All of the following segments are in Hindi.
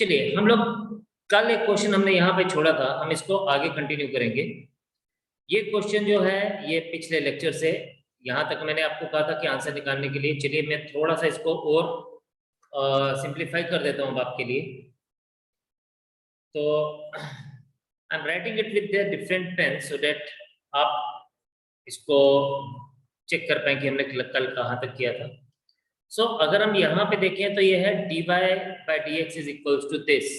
चलिए हम लोग कल एक क्वेश्चन हमने यहाँ पे छोड़ा था, हम इसको आगे कंटिन्यू करेंगे। ये क्वेश्चन जो है ये पिछले लेक्चर से यहाँ तक मैंने आपको कहा था कि आंसर निकालने के लिए। चलिए मैं थोड़ा सा इसको और सिंप्लीफाई कर देता हूँ आपके लिए। तो I am writing it with the different pen so that आप इसको चेक कर पाए कि हमने कल कहाँ तक किया था। सो अगर हम यहाँ पे देखें तो ये है dy by dx is equals to this.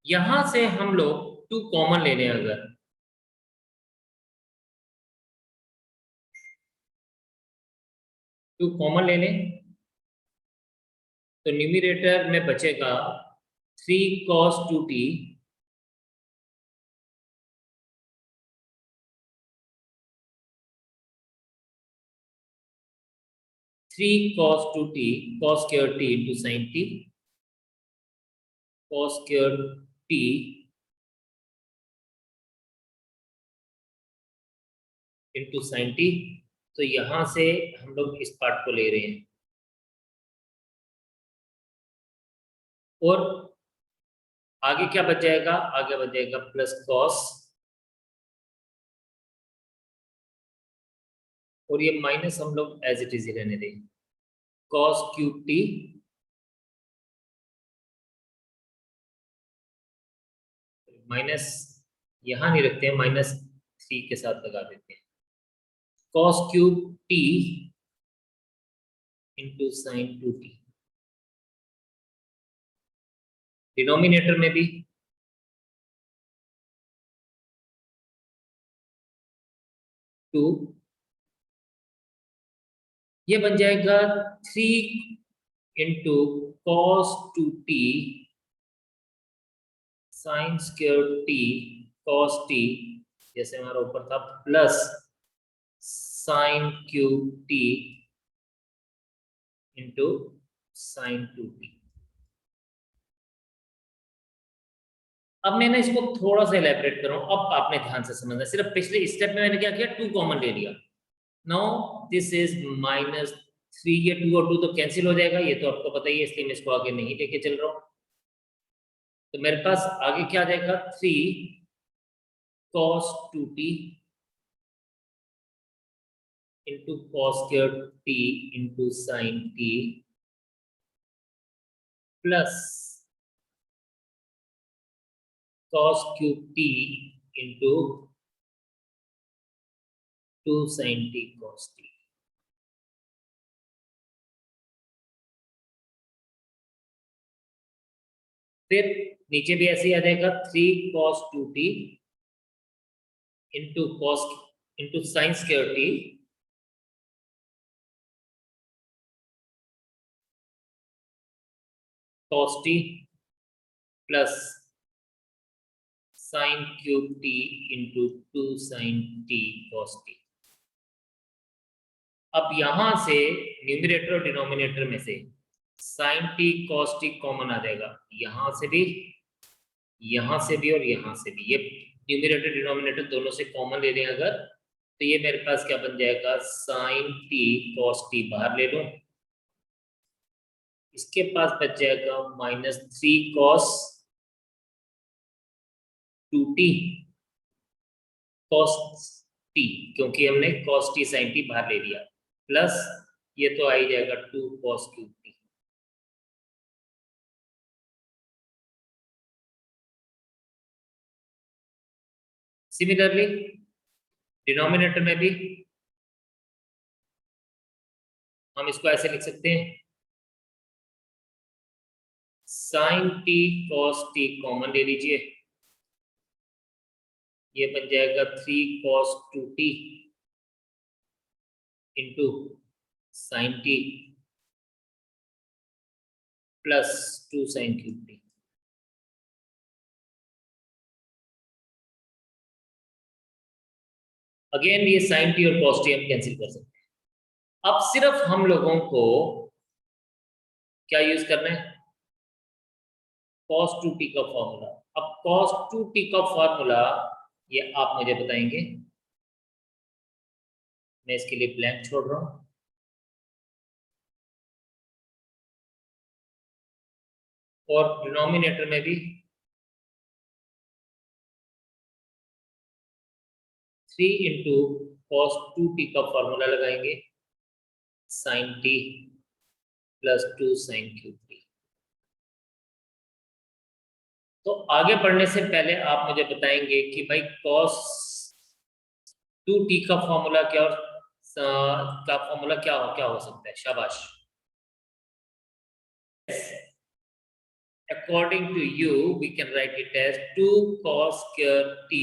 यहां से हम लोग 2 कॉमन ले लें, अगर 2 कॉमन ले लें तो न्यूमरेटर में बचेगा 3 cos 2t cos 2t cos square t into sin t cos square t into sin t। तो यहां से हम लोग इस पार्ट को ले रहे हैं और आगे क्या बच जाएगा, आगे बच जाएगा प्लस cos और ये माइनस हम लोग एज इट इज ही रहने दें cos क्यूब t माइनस यहां नहीं रखते हैं, -3 के साथ लगा देते हैं cos cube t into sign 2t। Denominator में भी 2, ये बन जाएगा 3 into cos 2t sign square t cos t, जैसे हमारा ऊपर था, plus sine cube t into sign 2t। अब मैंने इसको थोड़ा सा इलेबरेट करूं, अब आपने ध्यान से समझना। सिर्फ पिछले स्टेप में मैंने क्या किया, 2 कॉमन ले लिया। नाउ दिस इज -3, ये 2 और 2 तो कैंसिल हो जाएगा, ये तो आपको पता ही है, इसलिए मैं इसको आगे नहीं लेके चल रहा हूं। तो मेरे पास आगे क्या आ जाएगा, 3 cos 2t into cos square t into sine t plus cos cube t into 2 sine t cos t। फिर नीचे भी ऐसे ही आ जाएगा 3 cos 2t into cos into sine square t cos t plus sine cube t into 2 sine t cos t। अब यहां से न्यूमरेटर और डिनोमिनेटर में से sine t cos t common आ जाएगा, यहां से भी, यहां से भी और यहां से भी। ये न्यूमरेटर डिनोमिनेटर दोनों से कॉमन ले लें अगर, तो ये मेरे पास क्या बन जाएगा, साइन t cos t बाहर ले लो, इसके पास बच जाएगा -3 cos 2t cos t, क्योंकि हमने cos t sin t बाहर ले लिया, प्लस ये तो आ ही जाएगा 2 cos cube t। Similarly denominator में भी हम इसको ऐसे लिख सकते हैं, sine t cos t common ले लीजिए, ये बन जाएगा 3 cos 2t into sine t plus 2 sine cube t। Again ये साइन t और cos t हम कैंसिल कर सकते हैं। अब सिर्फ हम लोगों को क्या यूज करना है, cos 2t का फॉर्मूला। अब cos 2t का फॉर्मूला ये आप मुझे बताएंगे, मैं इसके लिए ब्लैंक छोड़ रहा हूं। और डिनोमिनेटर में भी 3 इंटू cos 2t का फॉर्मूला लगाएंगे sin t plus 2 sin cube t। तो आगे बढ़ने से पहले आप मुझे बताएंगे कि भाई cos 2t का फॉर्मूला क्या और का फॉर्मूला क्या हो सकता है। शाबाश। According to you, we can write it as 2 cos square t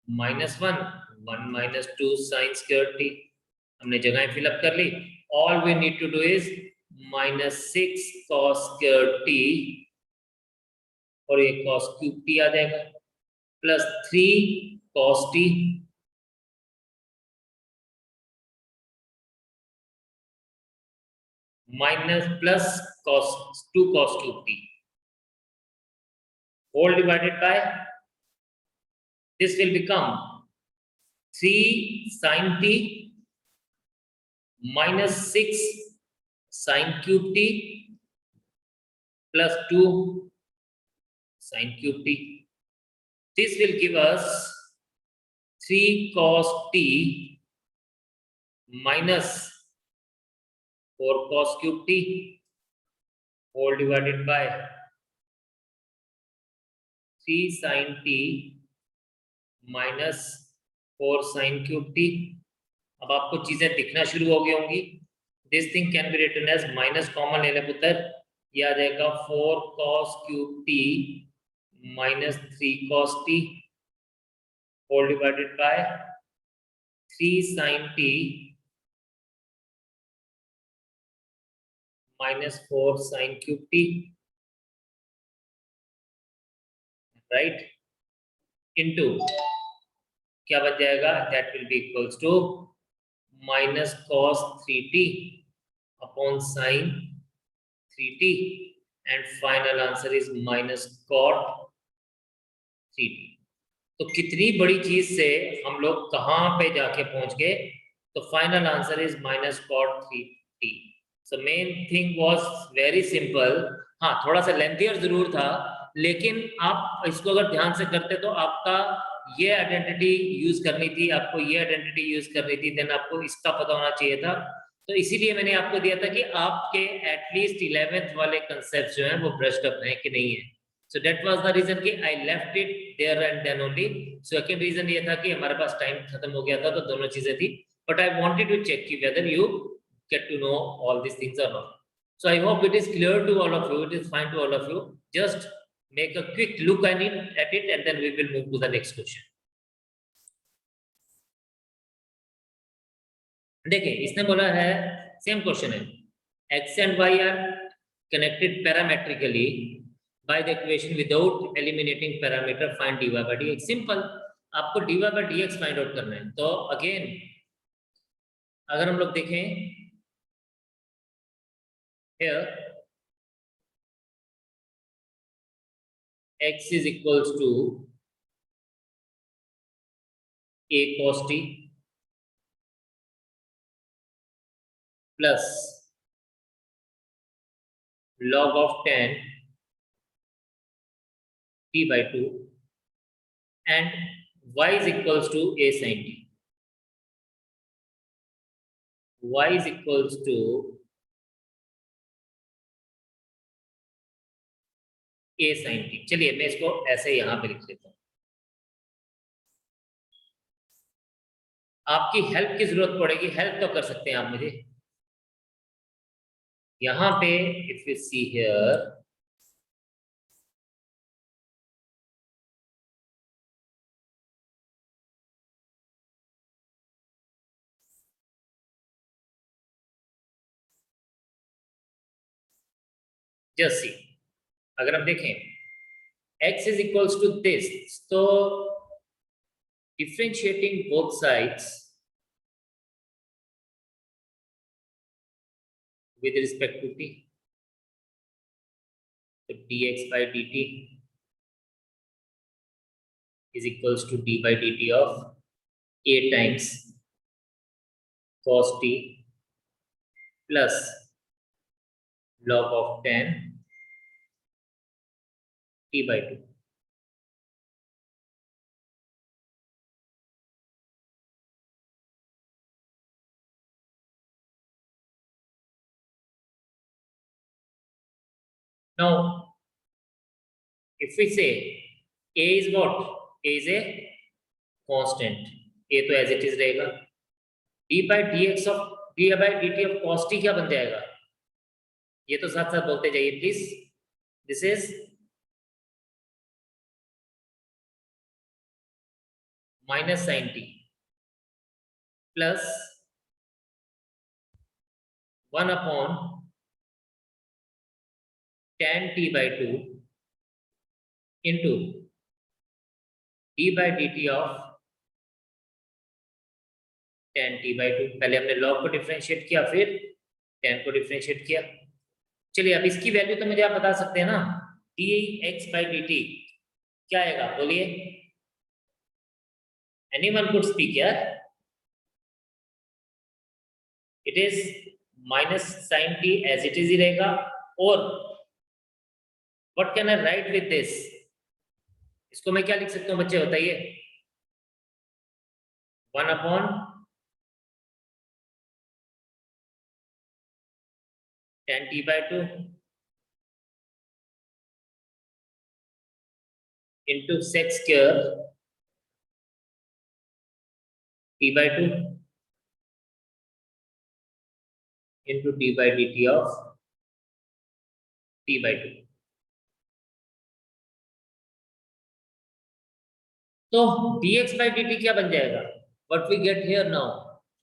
minus 1 minus 2 sin square t। हमने जगह फिलअप कर ली। All we need to do is minus 6 cos square t और ये cos cube t आ जाएगा plus 3 cos t minus plus cos 2 cos cube t whole divided by this will become 3 sin t minus 6 sin cube t plus 2 sin cube t. This will give us 3 cos t minus 4 cos cube t whole divided by 3 sin t minus 4 sin cube t। अब आपको चीजें दिखना शुरू हो गई होंगी। This thing can be written as minus common ले ले पुत्र, ये आ जाएगा 4 cos cube t minus 3 cos t whole divided by 3 sin t minus 4 sin cube t, right, into क्या बन जाएगा, that will be equals to minus cos 3t upon sin 3t and final answer is minus cot 3t। तो कितनी बड़ी चीज से हम लोग कहां पे जाके पहुंच गए, तो final answer is minus cot 3t। So main thing was very simple. हाँ, थोड़ा सा लेंथियर जरूर था, लेकिन आप इसको अगर ध्यान से करते तो आपका ये आइडेंटिटी यूज करनी थी, आपको ये आइडेंटिटी यूज करनी थी, देन आपको इसका पता होना चाहिए था। तो इसीलिए मैंने आपको दिया था कि आपके एटलीस्ट 11th वाले कंसेप्ट जो हैं वो ब्रश्ड अप हैं कि नहीं है। So that was the reason कि I left it there and then only। Second reason ये था कि हमारे पास टाइम खत्म हो गया था, तो दोनों चीजें थी, but I wanted to check कि whether you get to know all these things or not। So I hope it is clear to all of you, it is fine to all of you। Just make a quick look at it and then we will move to the next question। देखिए, इसने बोला है, सेम क्वेश्चन है, x and y are connected parametrically by the equation without eliminating parameter, find dy by dx। Simple, आपको dy by dx find out करना है। तो अगेन अगर हम लोग देखें here x is equals to a cos t plus log of tan t by 2 and y is equals to a sin t। y is equals to a sin t। चलिए मैं इसको ऐसे यहां पे लिख लेता हूं। आपकी हेल्प की जरूरत पड़ेगी, हेल्प तो कर सकते हैं आप मुझे। यहां पे if you see here, just see, अगर हम देखें x is equals to this, तो differentiating both sides with respect to t, so dx by dt is equals to d by dt of a times cos t plus log of tan t/2। Now, if we say a is what? A is a constant. a तो as it is रहेगा। d/dt of cos t क्या बन जाएगा? ये तो साथ साथ बोलते जाइए please. This is minus sine t plus 1/tan t/2 into d/dt of tan t/2। पहले हमने log को डिफरेंशिएट किया, फिर tan को डिफरेंशिएट किया। चलिए अब इसकी वैल्यू तो मुझे आप बता सकते हैं ना, dx/dt क्या आएगा बोलिए? एनीवन कुड स्पीक यार। It is minus sine t as it is ही रहेगा। और what can I write with this? इसको मैं क्या लिख सकता हूँ बच्चे बताइए? 1/tan t/2 into sec square t/2 into d/dt of t/2। तो dx/dt क्या बन जाएगा? What we get here now,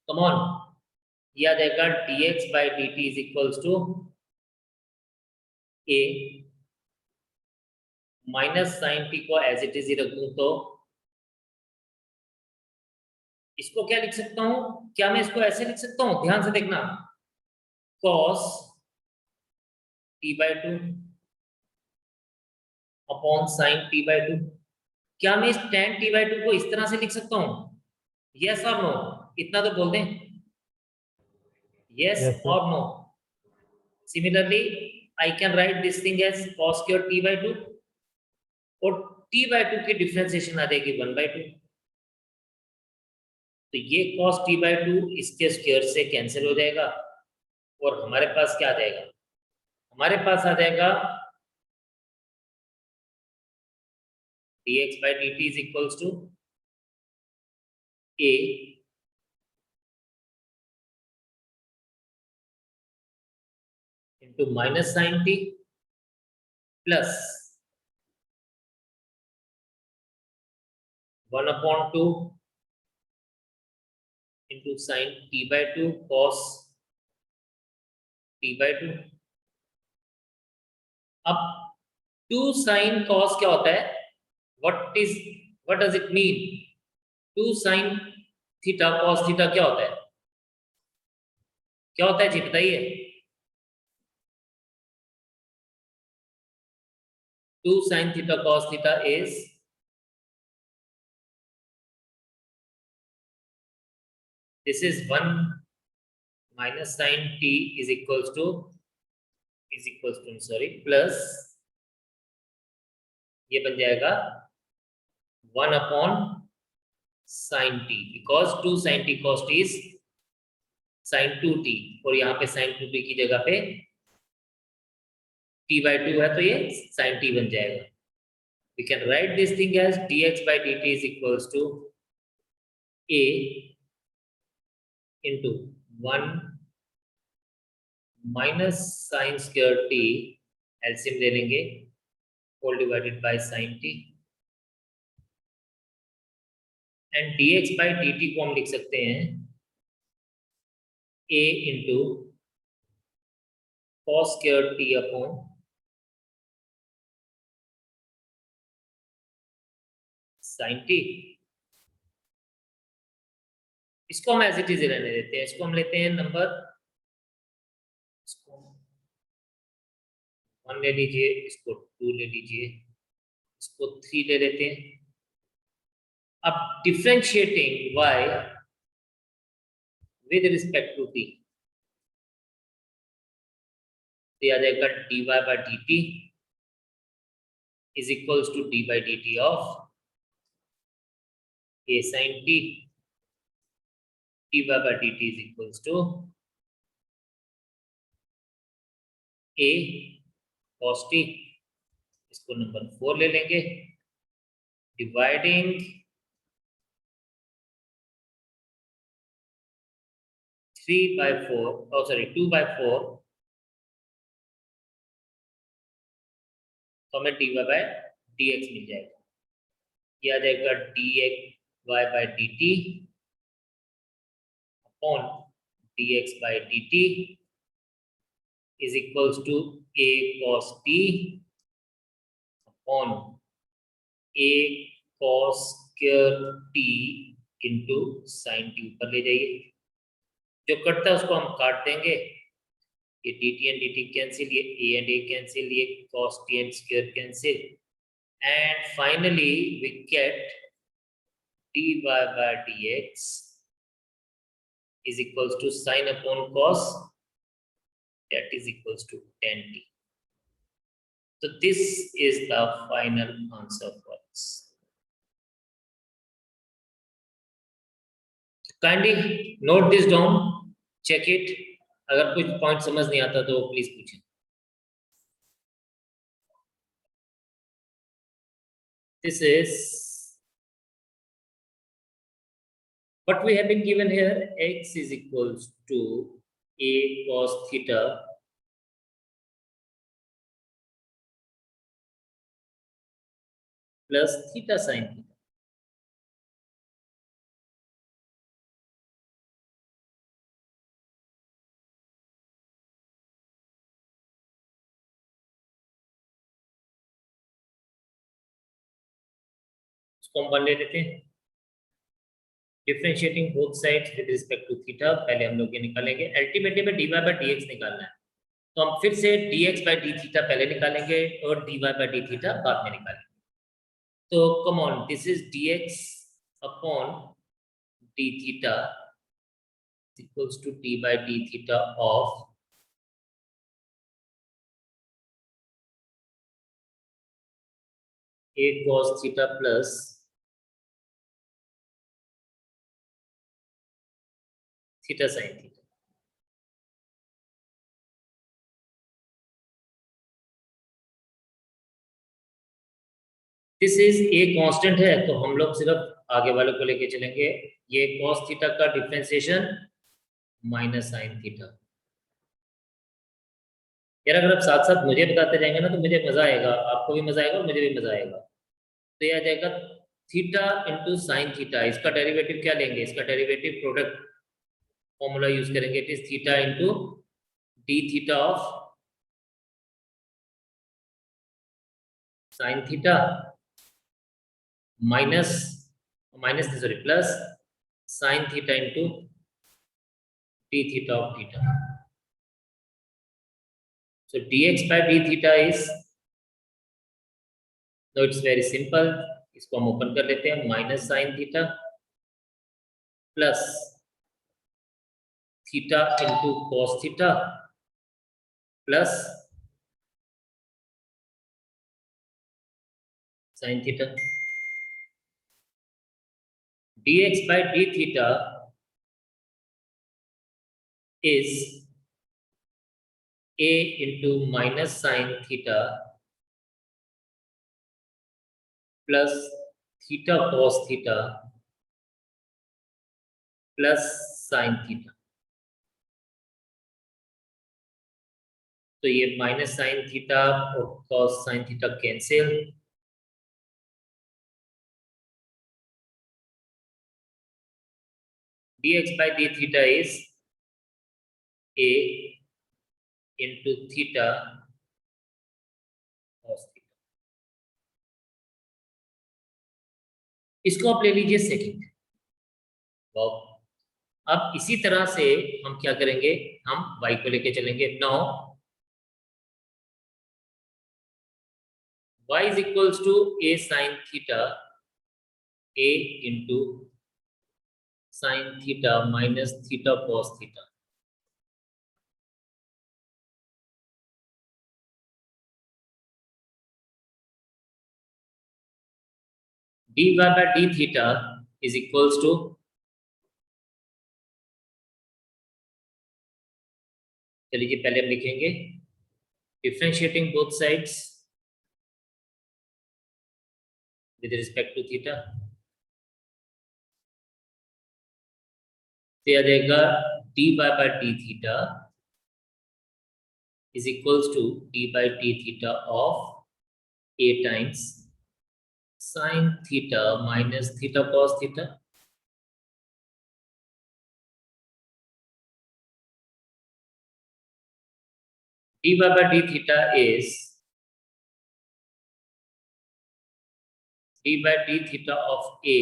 come on, ये आ जाएगा dx/dt is equals to a minus sine t को एज इट इज ही रख दूं तो इसको क्या लिख सकता हूं? क्या मैं इसको ऐसे लिख सकता हूं? ध्यान से देखना, cos t/2 upon sin t/2। क्या मैं इस tan t/2 को इस तरह से लिख सकता हूं? यस और नो? इतना तो बोल दें, यस Yes, sir. और no. Similarly I can write this thing as cos square t/2 और t/2 की डिफरेंशिएशन आ जाएगी 1/2। तो ये cos t/2 इसके स्क्वायर से कैंसिल हो जाएगा और हमारे पास क्या आ जाएगा? हमारे पास आ जाएगा dx/dt is equals to a into minus sin t plus 1/2 into sin t/2 cos t/2। अब 2 sin cos क्या होता है? what does it mean? 2 sin theta cos theta क्या होता है? क्या होता है जी बताइए? 2 sin theta cos theta is this is 1 minus sin t is equals to plus ये बन जाएगा 1/sin t because 2 sin t cos t is sin 2t और यहाँ पे sin 2t की जगह पे t/2 है तो ये sin t बन जाएगा। We can write this thing as dx/dt is equals to a into 1 minus sin square t LCM ले लेंगे whole divided by sin t and dx/dt को हम लिख सकते हैं a into cos square t upon sin t। इसको हम एज इट इज रहने देते हैं, इसको हम लेते हैं नंबर 1 ले लीजिए, इसको 2 ले लीजिए, इसको 3 ले लेते हैं। अब differentiating y with respect to t आ जाएगा dy/dt is equals to d by dt of a sin t, dy by dt is equals to a cos t, इसको नंबर 4 ले लेंगे, डिवाइडिंग 2/4 तो हमें dy by dx मिल जाएगा, ये आ जाएगा dy by dt upon dx by dt is equals to a cos t upon a cos square t into sin t, ऊपर ले जाइए, जो कटता है उसको हम काट देंगे, ये dt and dt कैंसिल, ये a and a कैंसिल, ये cos t and square cancel, and finally we get dy by dx is equals to sin upon cos, that is equals to tan t. So this is the final answer for this. Kindly note this down, check it. अगर कुछ पॉइंट समझ नहीं आता तो प्लीज पूछें. This is what we have been given here. X is equals to a cos theta plus theta sin theta. इसको हम वन ले लेते हैं. Differentiating both sides with respect to theta, पहले हम लोग ये निकालेंगे. अल्टीमेटली में dy by dx निकालना है, तो हम फिर से dx by d थीटा पहले निकालेंगे और dy by d थीटा बाद में निकालेंगे. तो come on, this is dx upon d theta equals to d by d theta of a cos theta plus theta sin theta. This is a constant है, तो हम लोग सिर्फ आगे वाले को लेके चलेंगे. ये cos थीटा का डिफरेंशिएशन माइनस sin थीटा. यार अगर आप साथ साथ मुझे बताते जाएंगे ना तो मुझे मजा आएगा, आपको भी मजा आएगा और मुझे भी मजा आएगा. तो ये आ जाएगा थीटा इंटू साइन थीटा. इसका डेरिवेटिव क्या लेंगे, इसका डेरिवेटिव प्रोडक्ट फॉर्मूला यूज करेंगे. It is theta into D theta of sine theta minus sorry plus sine theta into D theta of theta. So dx by d theta is, no it's very simple, इसको हम ओपन कर लेते हैं. Minus sine theta plus theta into cos theta plus sine theta. dx by d theta is a into minus sin theta plus theta cos theta plus sin theta. तो ये माइनस साइन थीटा और cos sin theta cancel. dx by d theta is a into theta cos theta. इसको आप ले लीजिए सेकंड. अब इसी तरह से हम क्या करेंगे, हम y को लेके चलेंगे. Now y is equals to a sin theta, a into sin theta minus theta cos theta. dy by d theta is equals to, चलिए पहले हम लिखेंगे differentiating both sides with respect to theta, तो आ जाएगा dy by d theta is equals to d by d theta of a times sin theta minus theta cos theta. dy by d theta is d by d theta of a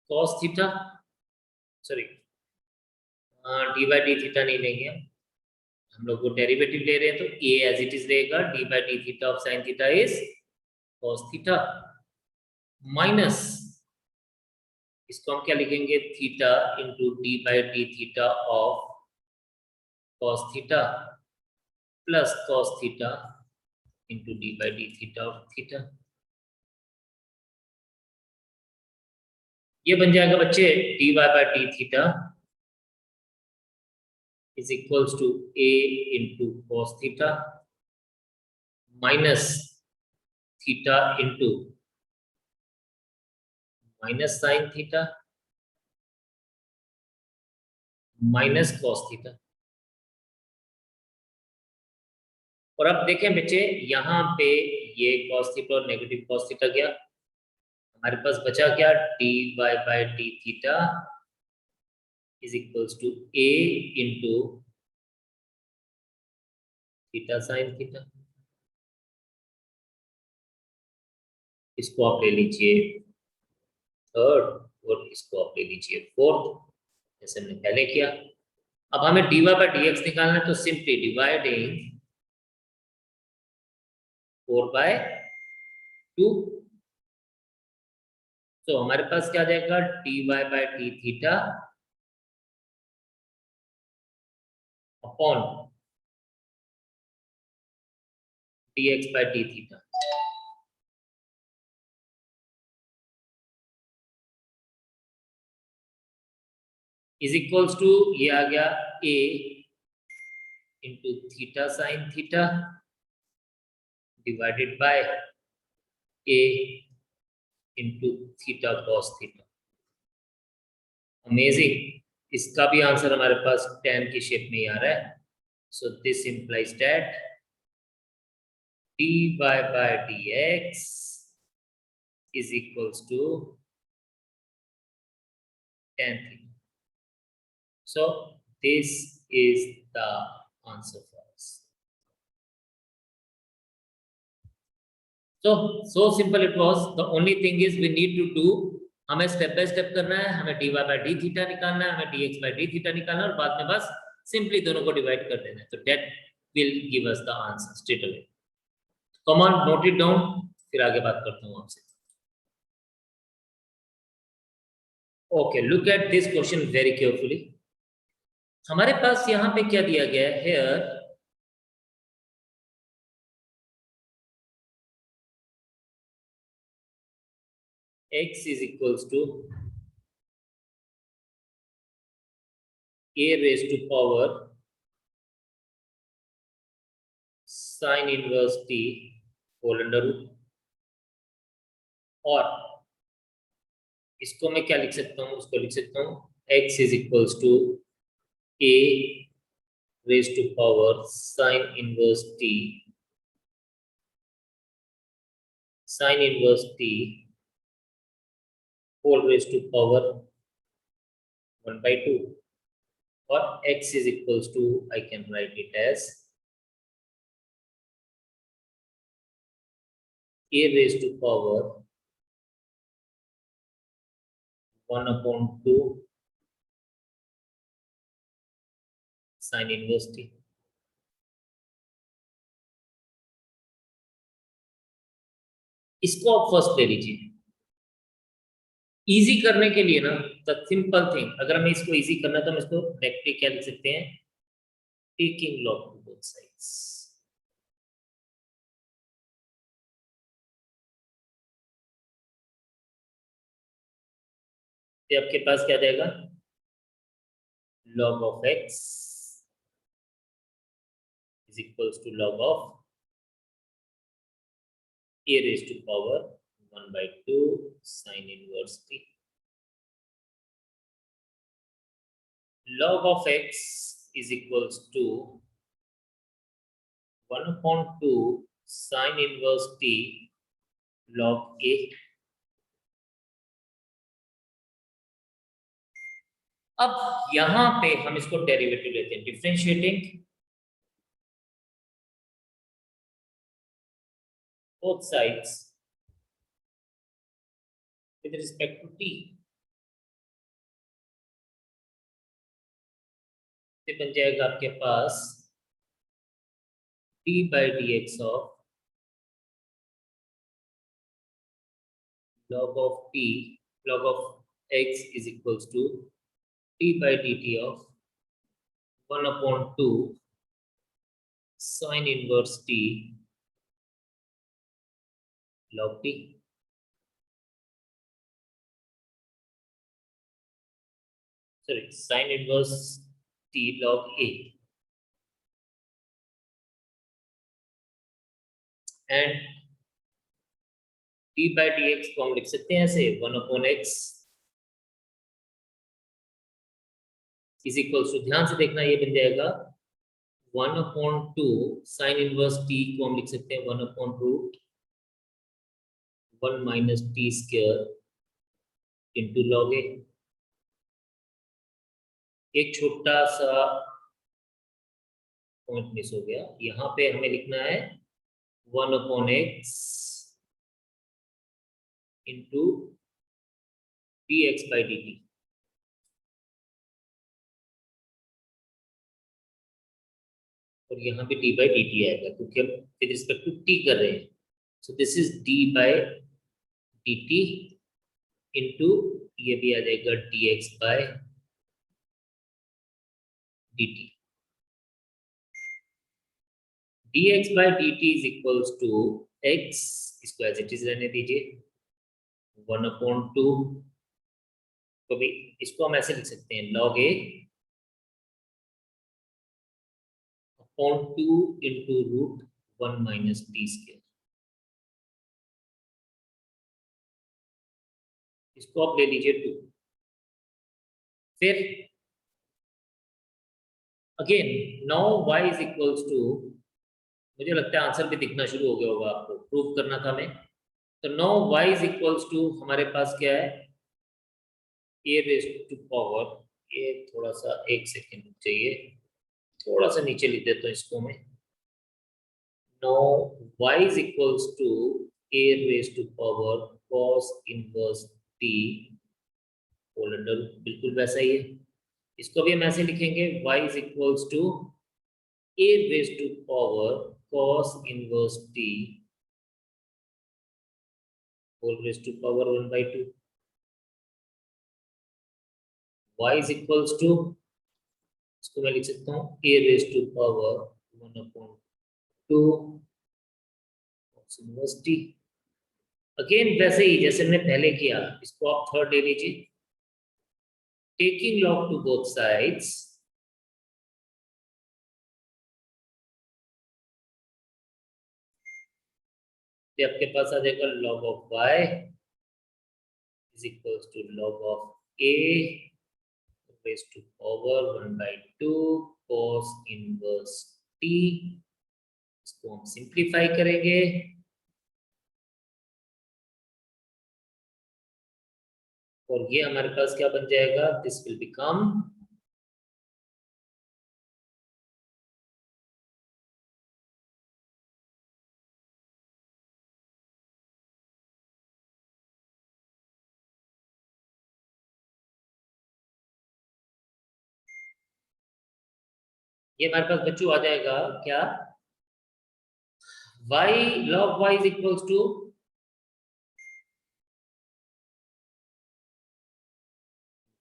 cos theta, sorry D by d theta नहीं लेंगे हम लोग वो डेरिवेटिव ले रहे हैं, तो a एज इट इज रहेगा d by d theta of sine theta is cos theta minus, इसको हम क्या लिखेंगे, theta into d by d theta of cos theta plus cos theta into d by d theta of theta. ये बन जाएगा बच्चे d y by d theta is equals to a into cos theta minus theta into minus sin theta minus cos theta। और अब देखें बच्चे यहाँ पे ये cos theta और नेगेटिव cos theta गया, हमारे पास बचा क्या, dy by d theta is equals to a into theta sin theta। इसको आप ले लीजिए थर्ड और इसको आप ले लीजिए फोर्थ, जैसे हमने पहले किया। अब हमें dy by dx निकालना है, तो सिंपली डिवाइडिंग 4/2, तो हमारे पास क्या आ जाएगा, dy by d theta upon dx by d theta। Is equals to, ये आ गया a into theta sine theta divided by a into theta cos theta. Amazing, इसका भी आंसर हमारे पास tan की शेप में ही आ रहा है। So this implies that dy by dx is equals to tan theta. So this is the answer for us. So simple it was. The only thing is we need to do, हमें स्टेप बाय स्टेप करना है, हमें dy by d theta निकालना है, हमें dx by d theta निकालना है, और बाद में बस सिंपली दोनों को डिवाइड कर देना है, तो that will give us the answer straight away. Come on, note it down, फिर आगे बात करता हूँ आपसे। Okay, look at this question very carefully. हमारे पास यहाँ पे क्या दिया गया है, here x is equals to a raised to power sin inverse t whole under root, और इसको मैं क्या लिख सकता हूँ, उसको लिख सकता हूँ x is equals to a raised to power sin inverse t whole raised to power 1/2, or x is equals to, I can write it as a raised to power 1/2 sin inverse t। इसको आप फर्स्ट ले लीजिए। इजी करने के लिए ना, द सिंपल थिंग, अगर हमें इसको इजी करना है तो हम इसको डायरेक्टली क्या लिख सकते हैं, taking log to both sides. तो आपके पास क्या जाएगा, log of x is equals to log of a raised to power 1/2 sin inverse t. Log of x is equals to 1/2 sin inverse t log a. अब यहां पे हम इसको डेरिवेटिव लेते हैं, differentiating both sides with respect to t, तो बन जाएगा आपके पास t by dx of log of t, log of x is equals to t by dt of 1/2 sin inverse t log t. Sorry, sin inverse t log a. And t by dx को हम लिख सकते हैं ऐसे 1/x इज इक्वल टू, ध्यान से देखना, ये बन जाएगा 1/2 साइन इनवर्स t को हम लिख सकते हैं 1/√1 minus T square into log A. एक छोटा सा पॉइंट मिस हो गया, यहाँ पे हमें लिखना है 1/x into dx by dt. और यहाँ पे d by dt आएगा क्योंकि हम विद रिस्पेक्ट टू t कर रहे हैं. So this is d by dt into ये भी आ जाएगा dx by dt. dx by dt is equals to x, इसको एज इट इज रहने दीजिए 1/2. तो भी इसको हम ऐसे लिख सकते हैं log a upon 2 into √1 minus T square. इसको आप ले लीजिए 2. फिर again now y is equals to, मुझे लगता है आंसर भी दिखना शुरू हो गया होगा, आपको प्रूव करना था मैं. तो now y is equals to हमारे पास क्या है, a रेज़्ड टू पावर, ये थोड़ा सा एक सेकेंड चाहिए, थोड़ा सा नीचे लिख देता हूँ इसको मैं. Now y is equals to a raised to power cos inverse t whole under, बिल्कुल वैसा ही है. इसको भी हम ऐसे लिखेंगे y is equals to a raised to power cos inverse t whole raised to power 1/2. y is equals to, इसको मैं लिख सकता हूँ a raised to power 1/2 cos inverse t. Again वैसे ही जैसे हमने पहले किया, इसको आप थर्ड ले लीजिए, taking log to both sides, तो आपके पास आ जाएगा log of y is equals to log of a raised to power 1/2 cos inverse t. इसको हम सिंप्लीफाई करेंगे, और ये हमारे पास क्या बन जाएगा, दिस विल बिकम ये हमारे पास बच्चों आ जाएगा क्या, y log y is equals to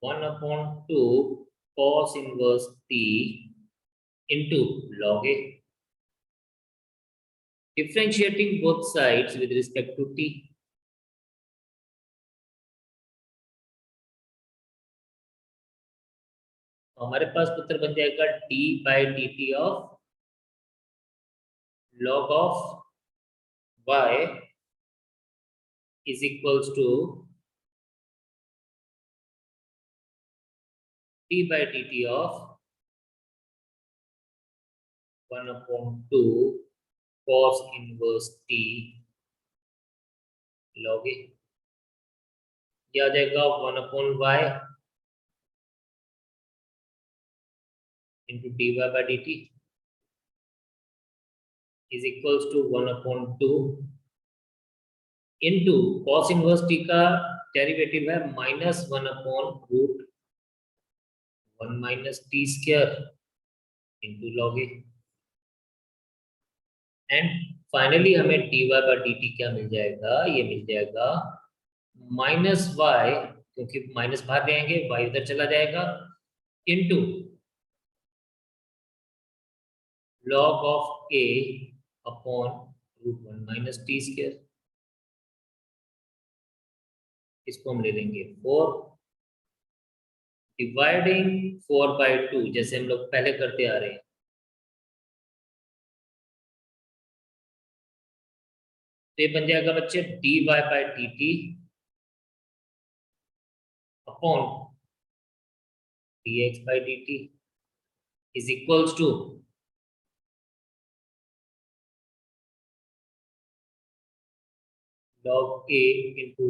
1/2 cos inverse t into log a, differentiating both sides with respect to t. हमारे पास उत्तर बन जाएगा d/dt of log of y is equals to d/dt of 1/2 cos inverse t log a। ये आ जाएगा 1/y into dy/dt is equals to 1/2 into cos inverse t का डेरिवेटिव है -1/√1 minus t square into log a। And finally हमें dy/dt क्या मिल जाएगा, ये मिल जाएगा -y, क्योंकि माइनस बाहर ले आएंगे y उधर चला जाएगा, into log of a upon √1 minus t square। इसको हम ले लेंगे 4 डिवाइडिंग 4/2 जैसे हम लोग पहले करते आ रहे हैं। तो ये बन जाएगा बच्चे dy/dt upon dx/dt is equals to log a into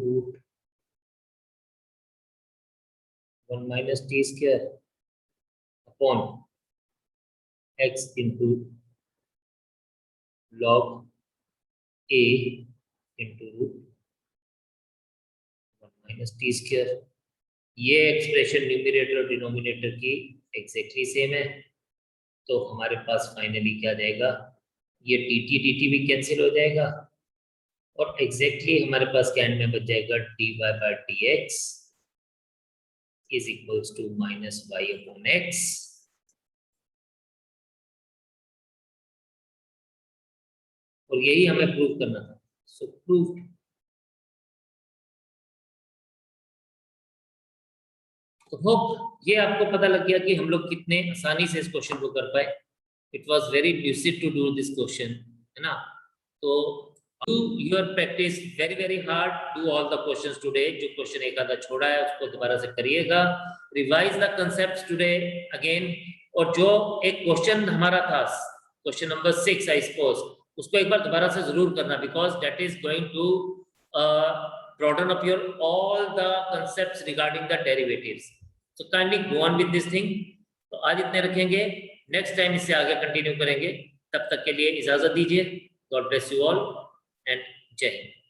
√1 minus t square upon x into log a into √1 minus t square। ये एक्सप्रेशन न्यूमरेटर और डिनोमिनेटर की एग्जैक्टली सेम है, तो हमारे पास फाइनली क्या जाएगा, ये dt भी कैंसिल हो जाएगा और एग्जैक्टली हमारे पास क्या एंड में बच जाएगा dy/dx is equals to -y/x। और यही हमें प्रूव करना था, सो प्रूव्ड। तो होप ये आपको पता लग गया कि हम लोग कितने आसानी से इस क्वेश्चन को कर पाए। It was very lucid to do this question, है ना। तो do your practice very hard, do all the questions today। जो क्वेश्चन एक आधा छोड़ा है उसको दोबारा से करिएगा, revise the concepts today again। और जो एक क्वेश्चन हमारा था क्वेश्चन नंबर 6 आई सपोज, उसको एक बार दोबारा से जरूर करना, because that is going to broaden up your all the concepts regarding the derivatives। so kindly go on with this thing। तो आज इतने रखेंगे, नेक्स्ट टाइम इससे आगे कंटिन्यू करेंगे। तब तक के लिए इजाजत दीजिए। God bless you all and जय हिंद।